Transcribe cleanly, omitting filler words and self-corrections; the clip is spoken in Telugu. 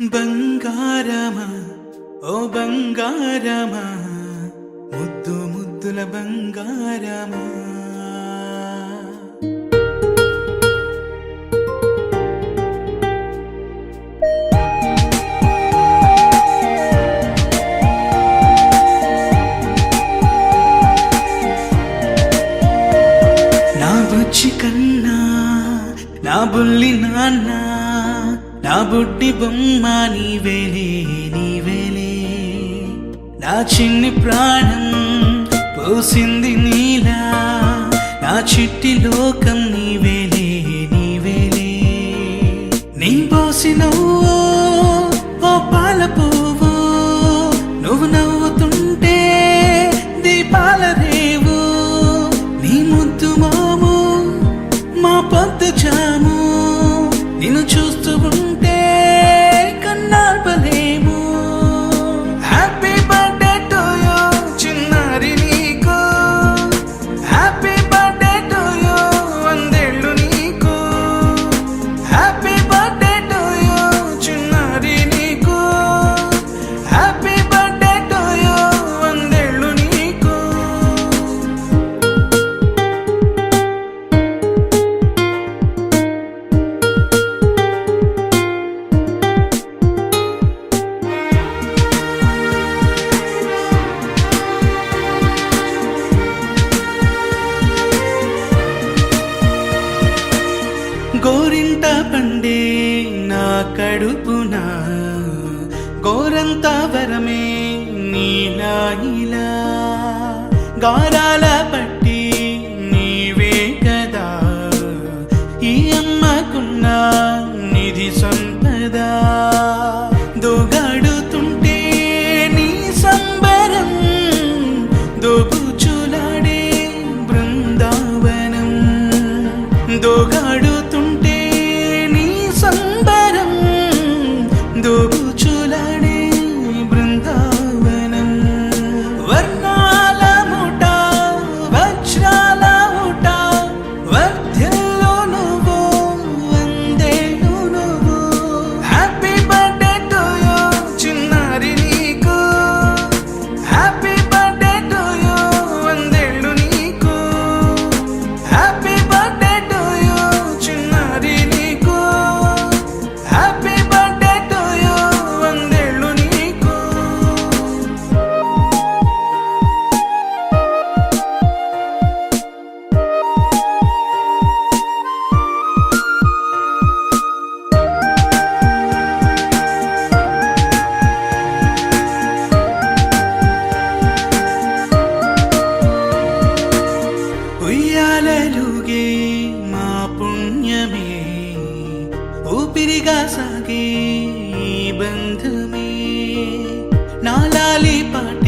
బంగారమా ఓ బంగారమా ముద్దు ముద్దుల బంగారమా నా బుజ్జి కన్నా నా బుల్లి నాన్న నా బుడ్డి బొమ్మ నీవేలే నీవేలే నా చిన్ని ప్రాణం పోసింది నీలా నా చిట్టి లోకం నీవేలే నీవేలే నీ పోసినవో ఓ పాల పువ్వు నువ్వు నవ్వుతుంటే దీపాల రేవు నీ ముద్దు మోము మా పొద్దు జాము నిన్ను చూస్తూ ఉంటే కన్నార్పలేము. హ్యాపీ బర్త్డే టు యూ చిన్నారి నీకు, హ్యాపీ బర్త్డే టు యూ వందేళ్ళు నీకు, హ్యాపీ బర్త్డే టు యూ చిన్నారి నీకు, హ్యాపీ బర్త్డే టు యూ వందేళ్ళు నీకు. గోరింట పండే నా కడుపున గోరంత వరమే నీలా ఇలా గారాల పట్టి నీవే కదా ఈ అమ్మకున్న నిధి సంపద దోగాడుతుంటే నీ సంబరం దోబుచులాడే బృందావనం దోగాడు దోబుచులాడే బృందావనం వర్ణాల ముఠ వజ్రాల ఊట వర్ధ్యలో నువ్వు వందేళ్ళు నువ్వు. హ్యాపీ బర్త్డే టు యూ చిన్నారి నీకు, హ్యాపీ బర్త్డే టు యూ వందేళ్ళు నీకు, హ్యాపీ బర్త్డే టు యూ చిన్నారి నీకు, హ్యాపీ ఉయ్యాలలుగే మా పుణ్యమే ఊపిరిగా సాగే ఈ బంధమే నా లాలి పాట